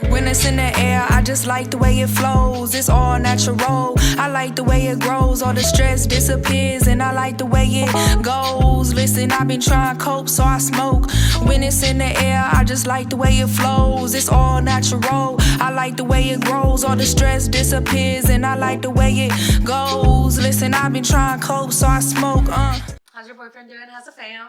When it's in the air, I just like the way it flows. It's all natural. I like the way it grows. All the stress disappears, and I like the way it goes. Listen, I've been trying to cope, so I smoke. When it's in the air, I just like the way it flows. It's all natural. I like the way it grows. All the stress disappears, and I like the way it goes. Listen, I've been trying to cope, so I smoke. How's your boyfriend doing? How's the fam?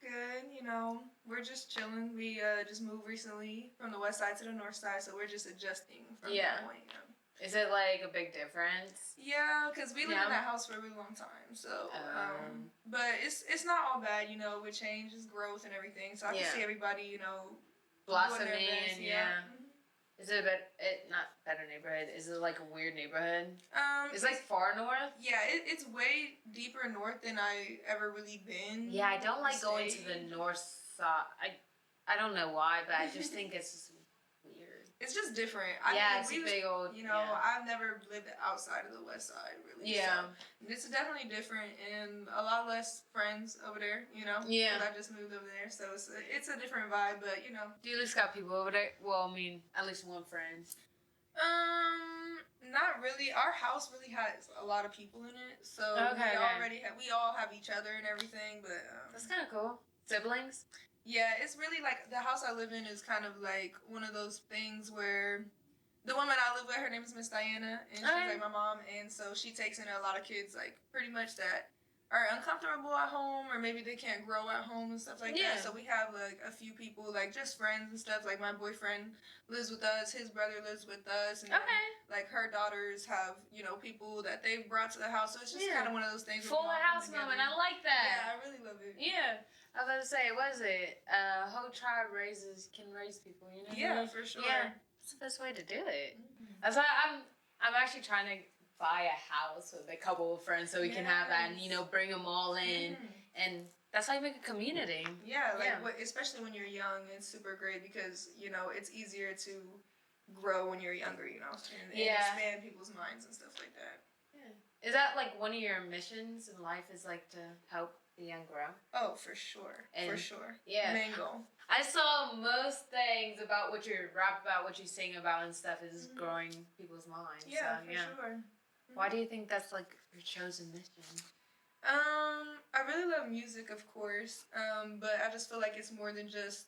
Good, we're just chilling. We just moved recently from the west side to the north side, so we're just adjusting from that point. Is it like a big difference? Yeah, because we lived in that house for a really long time. So, but it's not all bad, with change, it's growth and everything. So I can see everybody, blossoming. Is it not better neighborhood? Is it like a weird neighborhood? It's like far north? Yeah, it's way deeper north than I ever really been. Yeah, I don't like going to the north side. I don't know why, but I just think it's just weird. It's just different. It's a big old... I've never lived outside of the west side, really. Yeah. So it's definitely different and a lot less friends over there, Yeah. Because I just moved over there, so it's a different vibe, but, Do you at least got people over there? Well, I mean, at least one friend. Not really. Our house really has a lot of people in it, so we all have each other and everything, but... That's kind of cool. Siblings? Yeah, it's really like the house I live in is kind of like one of those things where the woman I live with, her name is Miss Diana, and she's like my mom, and so she takes in a lot of kids, like pretty much that are uncomfortable at home, or maybe they can't grow at home and stuff like that. So we have like a few people, like just friends and stuff. Like my boyfriend lives with us, his brother lives with us, and then, like her daughters have people that they've brought to the house. So it's just kind of one of those things. Full house moment. I like that. Yeah, I really love it. Yeah. I was about to say, what is it? Whole tribe can raise people, Yeah, for sure. Yeah, it's the best way to do it. That's why I'm actually trying to buy a house with a couple of friends so we can have that and, bring them all in. And that's how you make a community. Yeah, especially when you're young, it's super great because, it's easier to grow when you're younger, and expand people's minds and stuff like that. Yeah. Is that like one of your missions in life is like to help the young grow? Oh, for sure. For sure. Yeah. Main goal. I saw most things about what you rap about, what you sing about and stuff is growing people's minds. Yeah, for sure. Why do you think that's like your chosen mission? I really love music, of course, but I just feel like it's more than just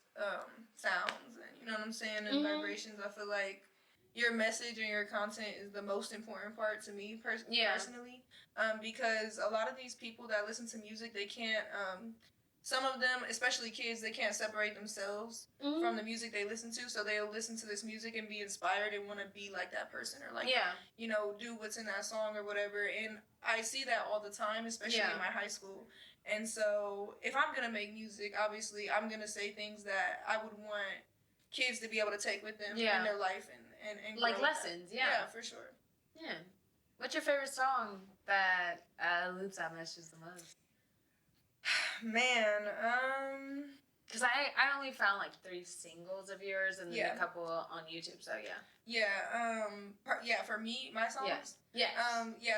sounds and, you know what I'm saying, and vibrations. I feel like your message and your content is the most important part to me personally, because a lot of these people that listen to music, they can't, some of them, especially kids, they can't separate themselves from the music they listen to, so they'll listen to this music and be inspired and want to be like that person or like, do what's in that song or whatever, and I see that all the time, especially in my high school, and so if I'm going to make music, obviously, I'm going to say things that I would want kids to be able to take with them in their life and like lessons, Yeah, for sure. Yeah. What's your favorite song that alludes that message the most? Man, because I only found like 3 singles of yours and then a couple on YouTube, so for me, my songs? Yeah.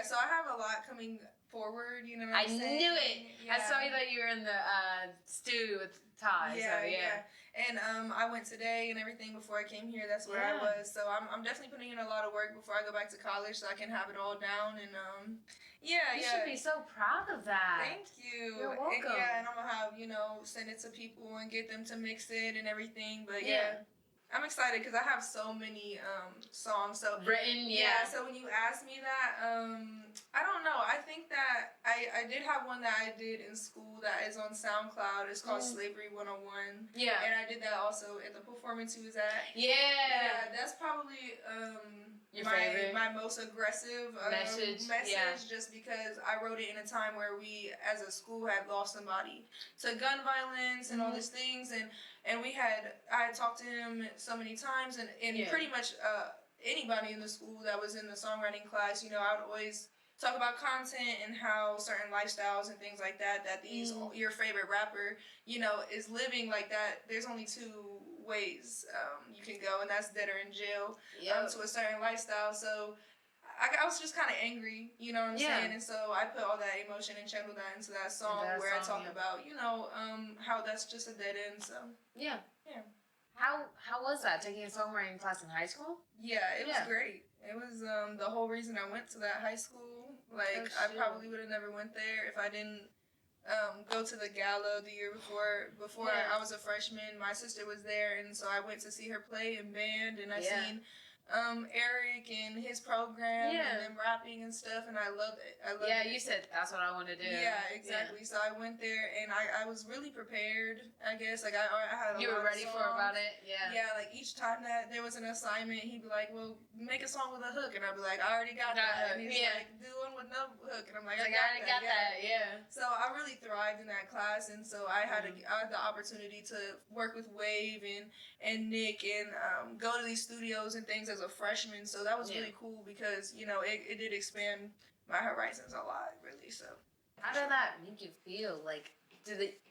So I have a lot coming forward, you know what I'm saying? I knew it! Yeah. I saw that you were in the studio with Ty, And I went today and everything before I came here. That's where I was. So I'm definitely putting in a lot of work before I go back to college so I can have it all down. And You should be so proud of that. Thank you. You're welcome. And I'm going to have, send it to people and get them to mix it and everything. But I'm excited because I have so many songs. So written, so when you asked me that, I don't know. I think that I did have one that I did in school that is on SoundCloud. It's called Slavery 101. Yeah. And I did that also at the performance he was at. Yeah, that's probably your favorite? My most aggressive message just because I wrote it in a time where we as a school had lost somebody to gun violence and all these things, and I had talked to him so many times, and pretty much anybody in the school that was in the songwriting class, I would always talk about content and how certain lifestyles and things like that these your favorite rapper, is living like that. There's only 2 ways you can go, and that's dead or in jail to a certain lifestyle. So I was just kind of angry, you know what I'm saying? And so I put all that emotion and channeled that into that song where I talk about, how that's just a dead end. So yeah. How was that, taking a songwriting class in high school? Yeah, it was great. It was the whole reason I went to that high school. Like, I probably would have never went there if I didn't go to the gala the year before. I was a freshman, my sister was there, and so I went to see her play in band, and I seen Eric and his program and them rapping and stuff, and I loved it. You said that's what I want to do. Yeah, exactly. So I went there, and I was really prepared, I guess. Like, I had a You lot were ready of for songs. about it? Yeah. Yeah, like, each time that there was an assignment, he'd be like, well, make a song with a hook, and I'd be like, I already got that. And he's like, do one with no hook, and I'm like, I already got that. Yeah. So I really thrived in that class, and so I had the opportunity to work with Wave and Nick and go to these studios and things as a freshman. So that was really cool because, you know, it did expand my horizons a lot, really. So how did that make you feel? Like,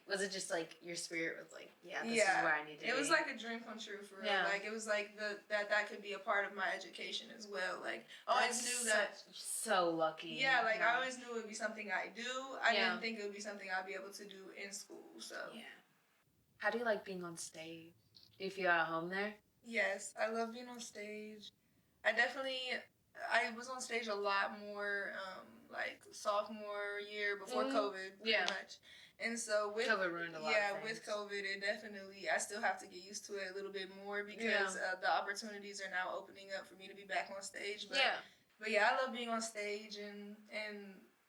was it just like your spirit was like, this is where I need to be? It was like a dream come true for real. Like, it was like that could be a part of my education as well. Like, I always knew that. So lucky. Yeah, like, I always knew it would be something I do. I didn't think it would be something I'd be able to do in school. So how do you like being on stage? Do you feel at home there? Yes, I love being on stage. I was on stage a lot more, like, sophomore year before COVID, pretty much. And so with COVID ruined a lot of things. with COVID, it definitely, I still have to get used to it a little bit more because the opportunities are now opening up for me to be back on stage. But yeah, I love being on stage and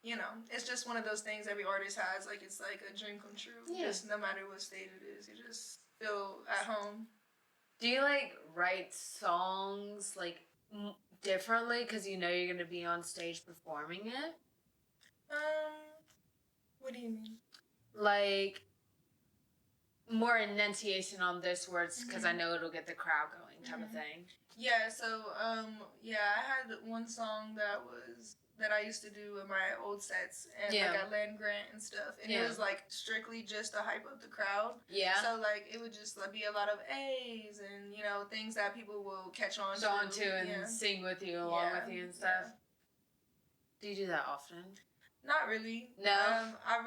you know, it's just one of those things every artist has. Like, it's like a dream come true. Yeah. Just no matter what stage it is, you just feel at home. Do you, like, write songs, like, differently because you know you're going to be on stage performing it? What do you mean? Like, more enunciation on this words because I know it'll get the crowd going type of thing. Yeah, so, I had one song that I used to do in my old sets and like at land grant and stuff, and it was like strictly just to hype up the crowd. Yeah. So like it would just like, be a lot of A's and, you know, things that people will catch on to and sing with you along with you and stuff. Do you do that often? Not really. No. I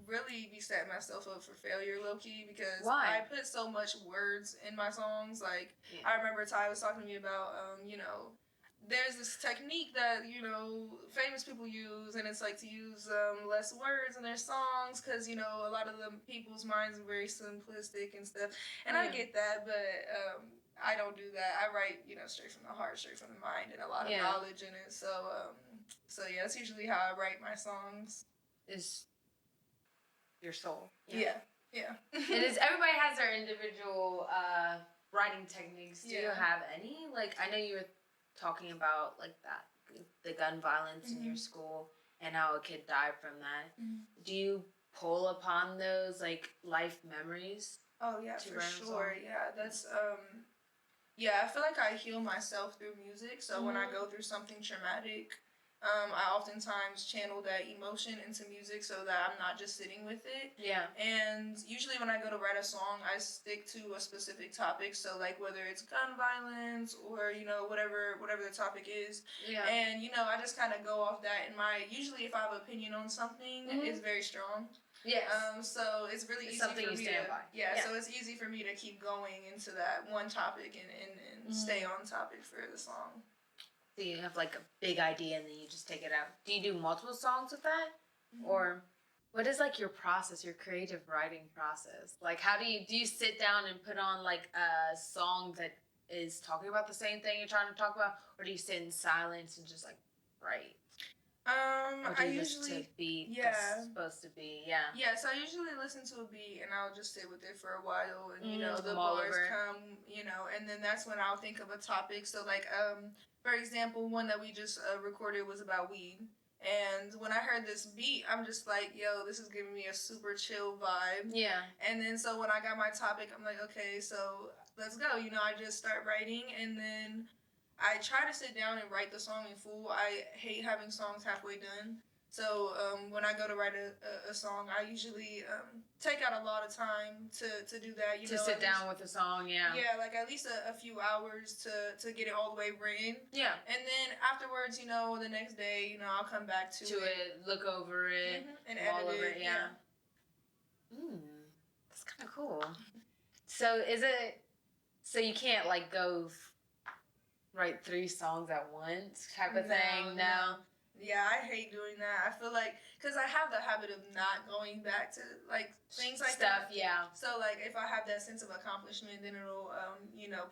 really be setting myself up for failure, low key, because Why? I put so much words in my songs. Like I remember Ty was talking to me about, you know, there's this technique that, you know, famous people use, and it's like to use less words in their songs because, you know, a lot of the people's minds are very simplistic and stuff. And I get that, but I don't do that. I write, you know, straight from the heart, straight from the mind, and a lot of knowledge in it. So yeah, that's usually how I write my songs. Is your soul. Yeah. It is. Everybody has their individual writing techniques. Do you have any? Like, I know you were talking about like that, the gun violence in your school and how a kid died from that. Do you pull upon those like life memories? Oh yeah, for sure. Yeah, that's I feel like I heal myself through music. So when I go through something traumatic, I oftentimes channel that emotion into music so that I'm not just sitting with it. Yeah. And usually when I go to write a song, I stick to a specific topic. So like whether it's gun violence or, you know, whatever the topic is. Yeah. And, you know, I just kind of go off that. And usually if I have an opinion on something, it's very strong. Yes. So it's really easy something for you me stand by. Yeah, so it's easy for me to keep going into that one topic and stay on topic for the song. So you have like a big idea and then you just take it out. Do you do multiple songs with that? Or what is like your process, your creative writing process? Like how do you sit down and put on like a song that is talking about the same thing you're trying to talk about? Or do you sit in silence and just like write? Or do you listen to a beat that's supposed to be, Yeah, so I usually listen to a beat and I'll just sit with it for a while and, you know, the bars come, you know, and then that's when I'll think of a topic. So like, for example, one that we just recorded was about weed. And when I heard this beat, I'm just like, yo, this is giving me a super chill vibe. Yeah. And then so when I got my topic, I'm like, okay, so let's go. You know, I just start writing and then I try to sit down and write the song in full. I hate having songs halfway done. So when I go to write a song, I usually take out a lot of time to do that. You know, sit down with a song, Yeah, like at least a few hours to get it all the way written. Yeah. And then afterwards, you know, the next day, you know, I'll come back to it. Look over it. And edit it. Yeah. That's kind of cool. So is it So you can't like go write 3 songs at once type of thing. No. Yeah, I hate doing that. I feel like, because I have the habit of not going back to, like, things like Stuff, that. yeah. So, like, if I have that sense of accomplishment, then it'll,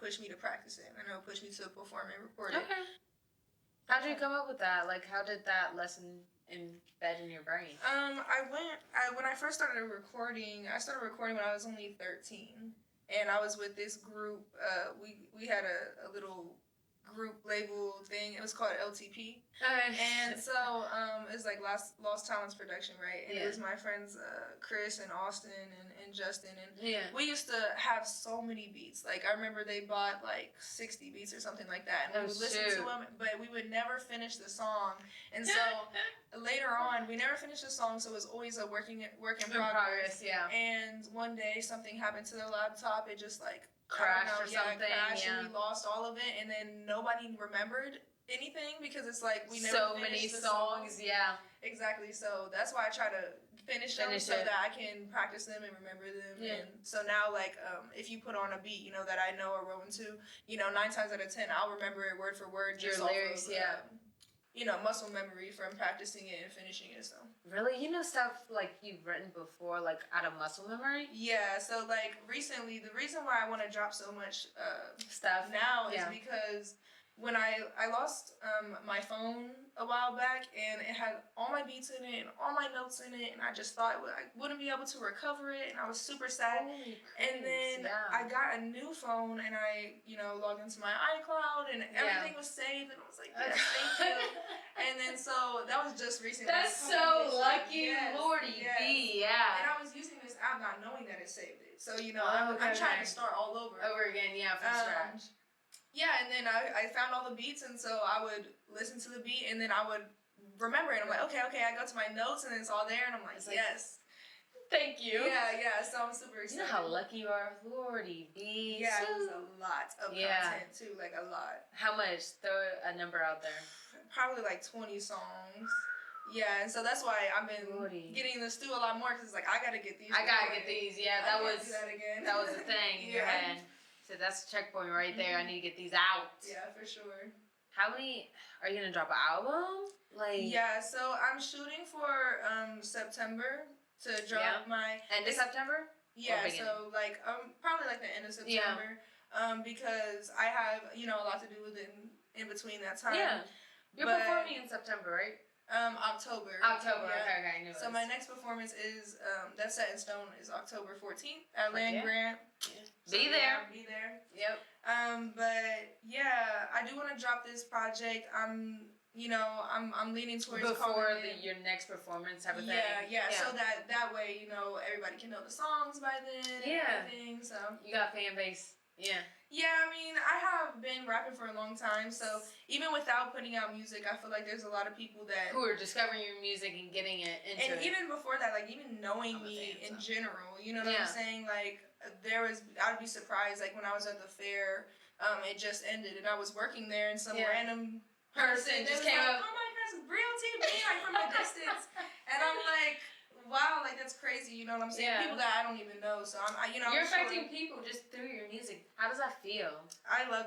push me to practice it. And it'll push me to perform and record it. Okay. How did you come up with that? Like, how did that lesson embed in your brain? When I first started recording, I started recording when I was only 13. And I was with this group. We had a little group label thing. It was called LTP. Okay. And so it was like Lost Talents production, right? And it was my friends Chris and Austin and Justin, and we used to have so many beats. Like, I remember they bought like 60 beats or something like that, and we would listen to them, but we would never finish the song. And so later on, we never finished the song, so it was always a work in progress. Yeah. And one day something happened to the laptop. It just like crashed or something. And we lost all of it, and then nobody remembered anything because it's like we never so many songs. Yeah, exactly. So that's why I try to finish them so that I can practice them and remember them. And so now, like, if you put on a beat, that I know or rolling to, 9 times out of 10, I'll remember it word for word. Your lyrics, muscle memory from practicing it and finishing it. So really, stuff like you've written before, like out of muscle memory. Yeah. So like recently, the reason why I want to drop so much stuff now is because when I lost my phone a while back, and it had all my beats in it and all my notes in it, and I just thought I wouldn't be able to recover it, and I was super sad. And then I got a new phone, and I logged into my iCloud, and everything was saved, and I was like, yes, thank you. And then so that was just recently. That's so lucky, Lordy B. Yeah. And I was using this app not knowing that it saved it, so I'm trying to start all over again, from scratch. Yeah, and then I found all the beats, and so I would listen to the beat, and then I would remember it. I'm like, okay, I go to my notes, and it's all there, and I'm like, yes. Thank you. Yeah, so I'm super excited. You know how lucky you are, Lordy B. Yeah, it was a lot of content, too, like a lot. How much? Throw a number out there. Probably like 20 songs. Yeah, and so that's why I've been getting in the stew a lot more, because it's like, I gotta get these. Yeah, that was the thing in your head. So that's a checkpoint right there. I need to get these out. Yeah, for sure. How many are you gonna drop an album? Yeah, so I'm shooting for September to drop my end of September. Yeah, so like probably like the end of September. Because I have a lot to do with it in between that time. Yeah, you're performing in September, right? October. Okay, I knew it. So my next performance is that's set in stone is October 14th at Land Grant. Yeah. So be there. Yep. But yeah, I do want to drop this project. I'm leaning towards before your next performance type of thing. Yeah. So that way, everybody can know the songs by then. Yeah. And everything. So you got fan base. Yeah. Yeah, I mean, I have been rapping for a long time, so even without putting out music, I feel like there's a lot of people who are discovering your music and getting it into it. And even before that, like, even knowing me in general, you know what I'm saying? Like, I'd be surprised, like, when I was at the fair, it just ended, and I was working there, and some random person just came up, oh my gosh, it's BreeOTB, like, from a distance, and I'm like, wow, like, that's crazy, you know what I'm saying? People that I don't even know, so you're affecting people just through your music. How does that feel?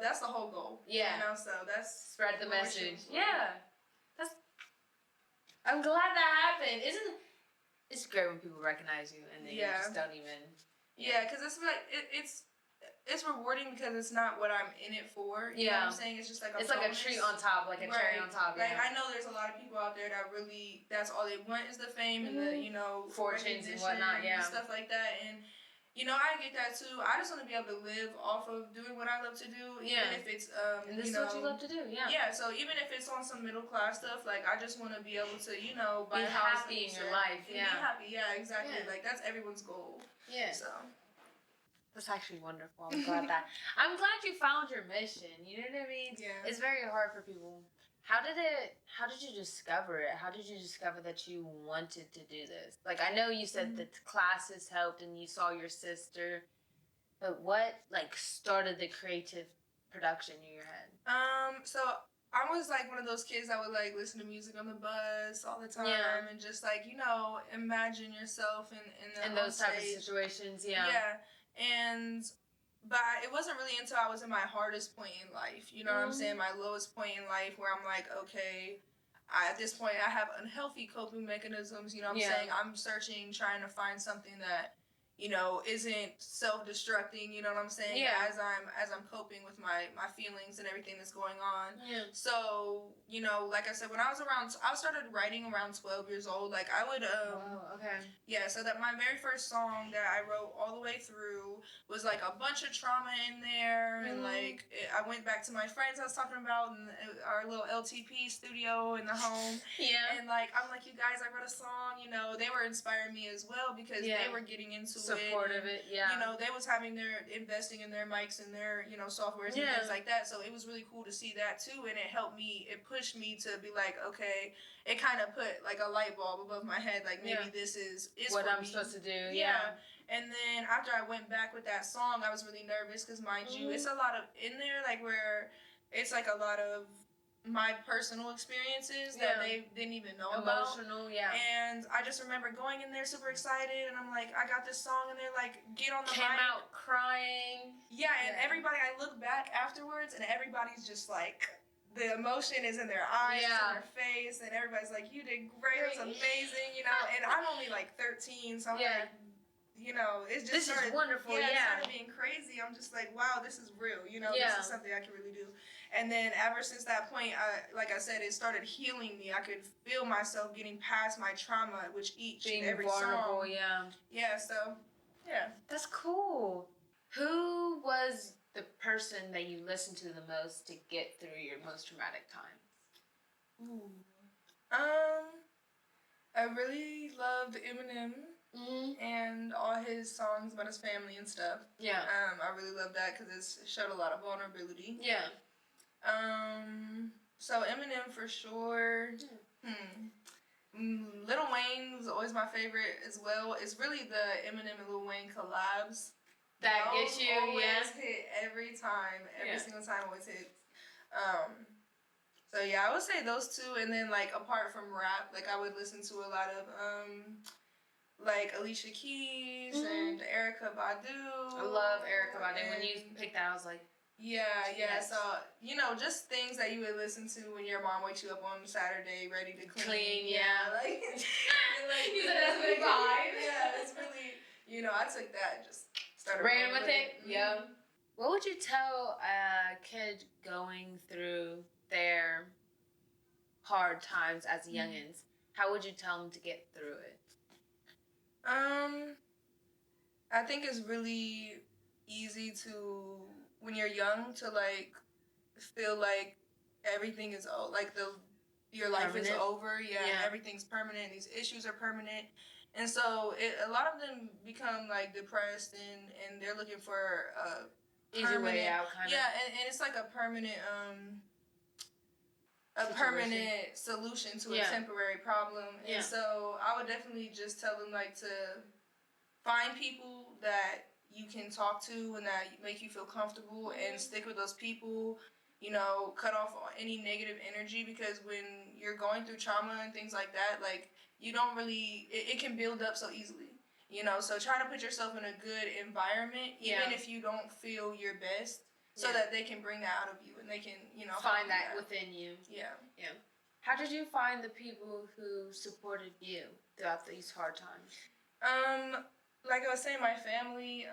That's the whole goal. Yeah. So that's spread the message. Yeah. I'm glad that happened. It's great when people recognize you and then you just don't even. Yeah, because it's like it's rewarding because it's not what I'm in it for. You know what I'm saying? It's just like it's like a treat on top, like a cherry on top. Like, I know there's a lot of people out there that really, that's all they want is the fame and the, fortunes and whatnot, and stuff like that. And, I get that too. I just want to be able to live off of doing what I love to do. Even if it's, and this is what you love to do, Yeah, so even if it's on some middle class stuff, like, I just want to be able to, buy be a house. Be happy in your life, Be happy, exactly. Yeah. Like, that's everyone's goal. Yeah. So. That's actually wonderful. I'm glad you found your mission. You know what I mean? Yeah. It's very hard for people. How did you discover it? How did you discover that you wanted to do this? Like, I know you said that the classes helped and you saw your sister, but what, like, started the creative production in your head? So I was, like, one of those kids that would, like, listen to music on the bus all the time and just, like, imagine yourself in those type of situations, Yeah. And but it wasn't really until I was in my hardest point in life, you know what I'm saying, my lowest point in life, where I'm like, okay, at this point I have unhealthy coping mechanisms, you know what I'm saying, I'm searching, trying to find something that, you know, isn't self-destructing, you know what I'm saying, as I'm coping with my feelings and everything that's going on. So, you know, like I said, when I started writing around 12 years old, like I would, so that my very first song that I wrote all the way through was like a bunch of trauma in there, and like I went back to my friends I was talking about in our little LTP studio in the home, and like I'm like, you guys, I wrote a song, you know, they were inspiring me as well, because they were getting into supportive it, you know, they was having their investing in their mics and their, you know, softwares and things like that, so it was really cool to see that too, and it helped me, it pushed me to be like, okay, it kind of put like a light bulb above my head, like maybe this is what I'm supposed to do. And then after I went back with that song, I was really nervous because, mind you, it's a lot of in there, like where it's like a lot of my personal experiences that they didn't even know about. Emotional, And I just remember going in there super excited, and I'm like, I got this song, and they're like, get on the mic. Came mic. out crying. And everybody, I look back afterwards, and everybody's just like, the emotion is in their eyes, it's in their face, and everybody's like, you did great, it was amazing, you know, and I'm only like 13, so I'm like, you know, it's just this is wonderful, it started being crazy. I'm just like, wow, this is real, you know, this is something I can really do. And then ever since that point, like I said, it started healing me. I could feel myself getting past my trauma, which each and every vulnerable, song. So, That's cool. Who was the person that you listened to the most to get through your most traumatic times? I really loved Eminem. And all his songs about his family and stuff. I really love that because it showed a lot of vulnerability. So Eminem for sure. Lil Wayne was always my favorite as well. It's really the Eminem and Lil Wayne collabs that gets you. Always hit every time. Every single time always hits. So I would say those two, and then like apart from rap, like I would listen to a lot of like Alicia Keys and Erykah Badu. I love Erykah Badu. When you picked that, I was like, So, you know, just things that you would listen to when your mom wakes you up on Saturday ready to clean. Like, you said that's a good vibe. It's really, you know, I took that and just started ran with it. What would you tell a kid going through their hard times as youngins? How would you tell them to get through it? I think it's really easy to, when you're young, to like feel like everything is like your life is over. Everything's permanent. These issues are permanent, and so a lot of them become like depressed, and they're looking for a easy way out, kind of. And it's like a permanent solution to a temporary problem. And so I would definitely just tell them like to find people that you can talk to and that make you feel comfortable, and stick with those people. You know, cut off any negative energy, because when you're going through trauma and things like that, like you don't really, it can build up so easily. You know, so try to put yourself in a good environment, even if you don't feel your best, so that they can bring that out of you, and they can, you know, find that within you. How did you find the people who supported you throughout these hard times? Like I was saying, my family.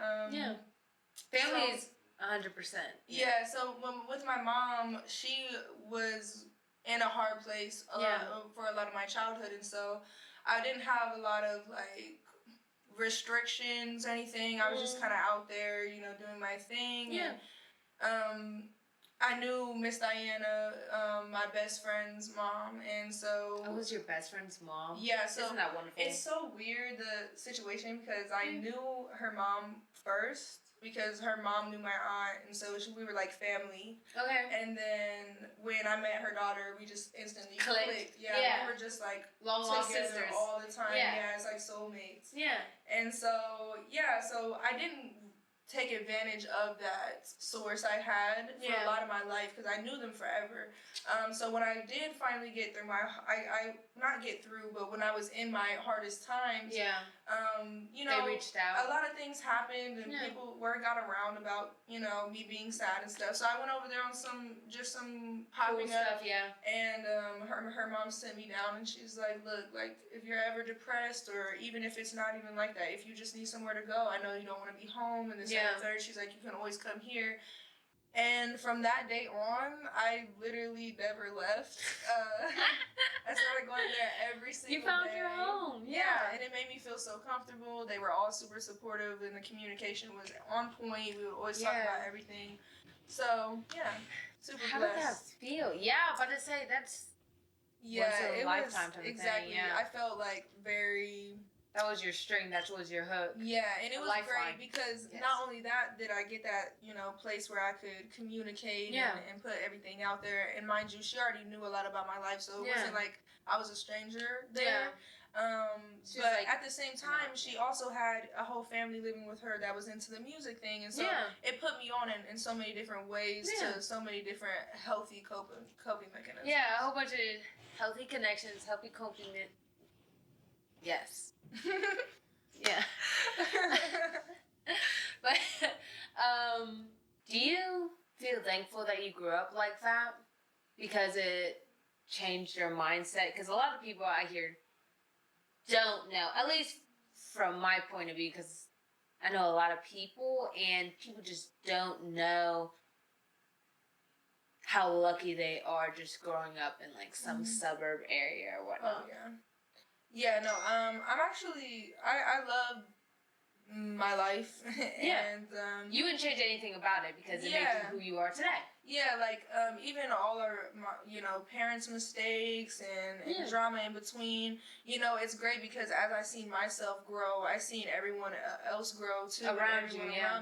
Family is 100%. So with my mom, she was in a hard place for a lot of my childhood, and so I didn't have a lot of like restrictions or anything. I was just kind of out there, you know, doing my thing. And, I knew Miss Diana, my best friend's mom, and so... Oh, was your best friend's mom? So... Isn't that wonderful? It's so weird, the situation, because I knew her mom first, because her mom knew my aunt, and so we were like family. And then when I met her daughter, we just instantly clicked. We were just like long-lost together sisters all the time. It's like soulmates. And so, so I didn't take advantage of that source I had for a lot of my life because I knew them forever. So when I did finally get through I not get through, but when I was in my hardest times, you know, they reached out. A lot of things happened and word got around about, you know, me being sad and stuff. So I went over there on some popping cool up stuff, and her mom sent me down and she's like, look, like if you're ever depressed or even if it's not even like that, if you just need somewhere to go, I know you don't want to be home and this and the third. She's like, you can always come here. And from that day on, I literally never left. I started going there every single day. You found your home. Yeah, and it made me feel so comfortable. They were all super supportive, and the communication was on point. We would always talk about everything. So, yeah, super How blessed. did that feel? Yeah, but to say that's once in a lifetime type of exactly. thing. Yeah. I felt like very... That was your string. That was your hook. Yeah, and it was lifeline. great because not only that did I get that, you know, place where I could communicate and put everything out there. And mind you, she already knew a lot about my life, so it wasn't like I was a stranger there. But like, at the same time, she also had a whole family living with her that was into the music thing, and so it put me on in so many different ways to so many different healthy coping mechanisms. Yeah, a whole bunch of healthy connections, healthy coping. Yes. Yeah. But do you feel thankful that you grew up like that because it changed your mindset? Because a lot of people I hear don't know, at least from my point of view, because I know a lot of people and people just don't know how lucky they are just growing up in like some suburb area or whatnot. Oh yeah. Yeah, no, I'm actually, I love my life, and, you wouldn't change anything about it because it makes you who you are today. Yeah, like, even all our, you know, parents' mistakes and drama in between, you know, it's great because as I seen myself grow, I seen everyone else grow too. Around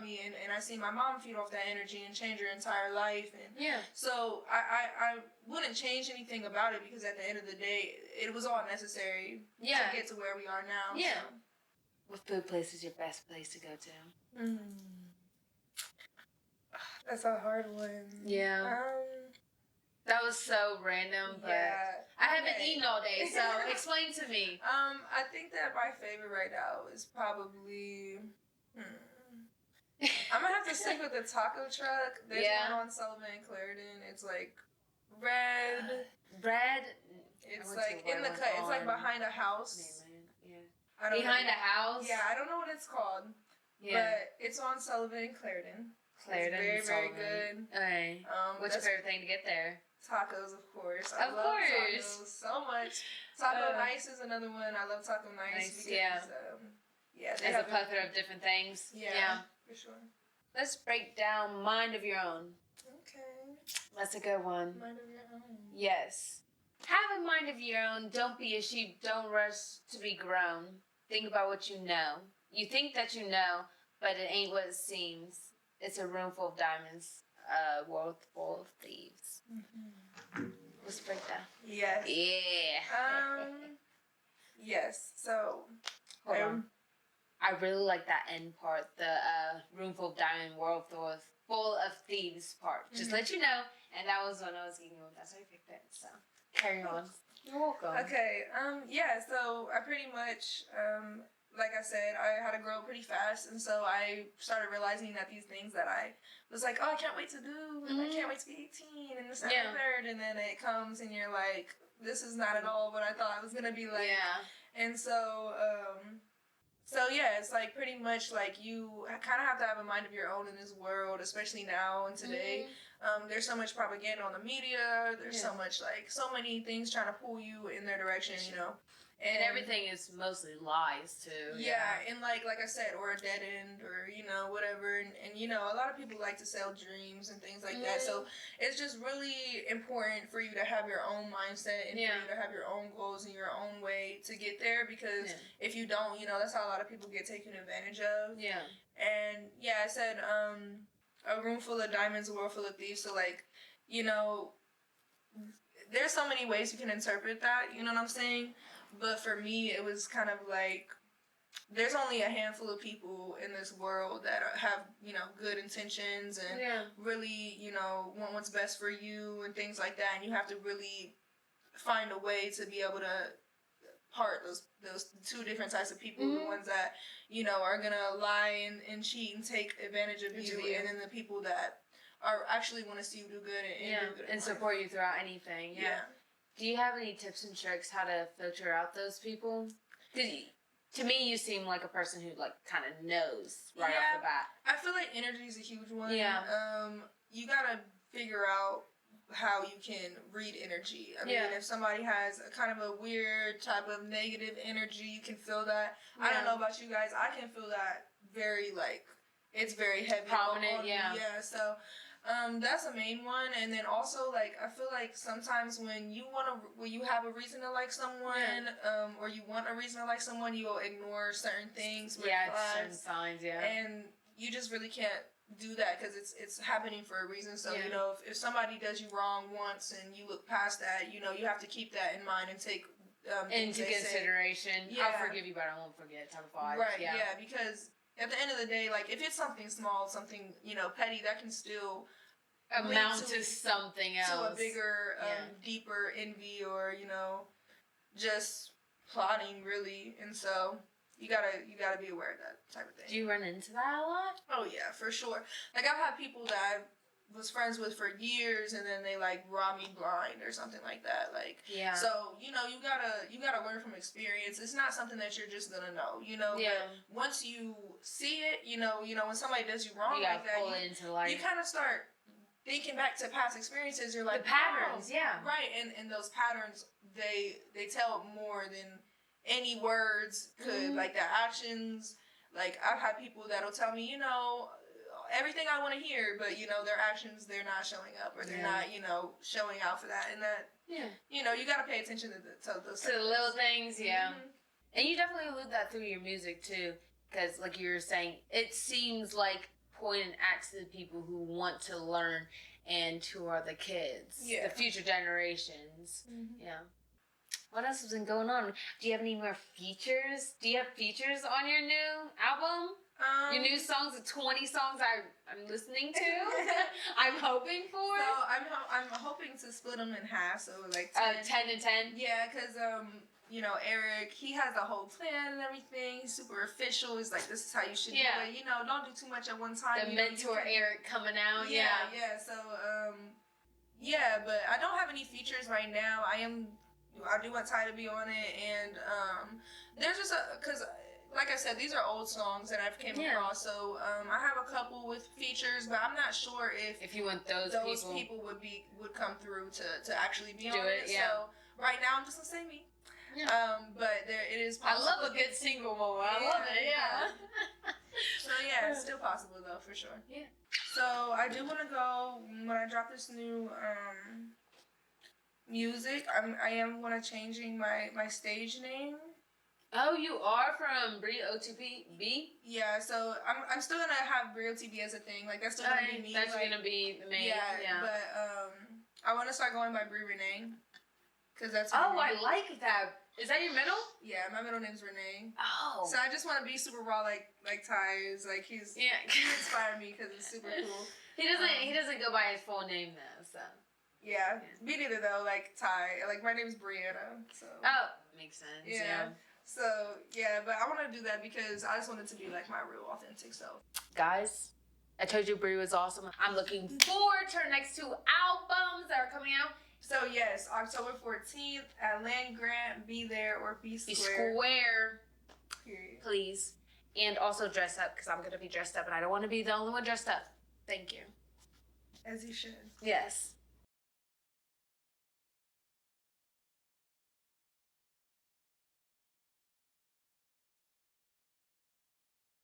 me, and I seen my mom feed off that energy and change her entire life, and so I wouldn't change anything about it because at the end of the day, it was all necessary to get to where we are now. Yeah. So. What food place is your best place to go to? That's a hard one. Yeah. That was so random, but I haven't eaten all day, so explain to me. I think that my favorite right now is probably... I'm gonna have to stick with the taco truck. There's one on Sullivan and Clarendon. It's like red. It's like in the cut. It's like behind a house. Behind a house? Yeah, I don't know what it's called. Yeah. But it's on Sullivan and Clarendon. Clarendon. It's very, very good. Okay. What's your favorite thing to get there? Tacos, of course. I love tacos so much. Taco Nice is another one. I love Taco Nice. Because, there's a plethora of different things. Yeah, for sure. Let's break down Mind of Your Own. Okay. That's a good one. Mind of Your Own. Yes. Have a mind of your own. Don't be a sheep. Don't rush to be grown. Think about what you know. You think that you know, but it ain't what it seems. It's a room full of diamonds, a world full of thieves. Let's break that. Yes. Yeah. Yes. So. Hold on. I really like that end part. The room full of diamonds, world full of thieves part. Just let you know. And that was when I was eating with. That's why I picked it. So carry on. You're welcome. Okay. So I pretty much. Like I said, I had to grow up pretty fast, and so I started realizing that these things that I was like, oh, I can't wait to do, and I can't wait to be 18, and this, that, and the third, and then it comes, and you're like, this is not at all what I thought it was gonna be like. Yeah. And so, it's like pretty much like you kind of have to have a mind of your own in this world, especially now and today. There's so much propaganda on the media. There's so much so many things trying to pull you in their direction, you know. And everything is mostly lies too. Yeah, and like I said, or a dead end, or whatever, and a lot of people like to sell dreams and things like that. So it's just really important for you to have your own mindset and for you to have your own goals and your own way to get there. Because if you don't, that's how a lot of people get taken advantage of. Yeah. And I said, a room full of diamonds, a world full of thieves. So there's so many ways you can interpret that. You know what I'm saying? But for me, it was kind of like there's only a handful of people in this world that have, good intentions and really, want what's best for you and things like that. And you have to really find a way to be able to part those two different types of people, the ones that, are going to lie and cheat and take advantage of you, and then the people that are actually want to see you do good and do good and support you throughout anything. Yeah. Do you have any tips and tricks how to filter out those people? Because to me, you seem like a person who kind of knows right off the bat. I feel like energy is a huge one. Yeah. You gotta figure out how you can read energy. I mean, if somebody has a kind of a weird type of negative energy, you can feel that. Yeah. I don't know about you guys. I can feel that very, it's very heavy. Prominent, Yeah, so that's a main one. And then also, I feel like sometimes when you have a reason to like someone, or you want a reason to like someone, you will ignore certain things. Certain signs, And you just really can't do that because it's happening for a reason. So, if somebody does you wrong once and you look past that, you have to keep that in mind and take into consideration. I'll forgive you, but I won't forget type of vibe. Right, because at the end of the day, if it's something small, something, petty, that can still amount to something else. To a bigger, deeper envy or, just plotting, really. And so you gotta be aware of that type of thing. Do you run into that a lot? Oh, yeah, for sure. I've had people that I was friends with for years, and then they rob me blind or something like that. So you gotta learn from experience. It's not something that you're just gonna know. But once you see it, when somebody does you wrong like that, you kind of start thinking back to past experiences. You're like, the patterns, right, and those patterns they tell more than any words could. Their actions. I've had people that'll tell me, everything I want to hear, but their actions, they're not showing up, or they're not showing out for that, and that you got to pay attention to those the little things. And you definitely allude that through your music too, because like you were saying, it seems like pointing at the people who want to learn and who are the kids, the future generations. What else has been going on? Do you have any more features? Do you have features on your new album? Your new songs, the 20 songs I'm listening to, I'm hoping for. So I'm hoping to split them in half, so 10 and 10. Yeah, because Eric, he has a whole plan and everything. He's super official. He's like, this is how you should do it. Don't do too much at one time. The mentor Eric coming out. So but I don't have any features right now. I do want Ty to be on it, and there's just because. Like I said, these are old songs that I've came across, so I have a couple with features, but I'm not sure if you want those people would come through to actually be on it. Yeah. So right now I'm just gonna say me. But it is possible. I love a good single moment. I love it. So it's still possible though, for sure. Yeah. So I do want to go when I drop this new music. I am going to changing my stage name. Oh, you are from BreeOTB? Yeah, so I'm still gonna have BreeOTB as a thing. That's still gonna be me. That's gonna be the main. Yeah. But I want to start going by Bree Renee, because that's. I like that. Is that your middle? Yeah, my middle name's Renee. Oh. So I just want to be super raw, like Ty is. He inspired me because it's super cool. He doesn't go by his full name though. So. Yeah, me neither though. Ty, my name's Brianna. So. Oh, makes sense. Yeah. So, but I want to do that because I just want it to be my real authentic self. Guys, I told you Bree was awesome. I'm looking forward to her next 2 albums that are coming out. So, yes, October 14th at Land Grant. Be there or be square. Be square. Period. Please. And also dress up, because I'm going to be dressed up and I don't want to be the only one dressed up. Thank you. As you should. Yes.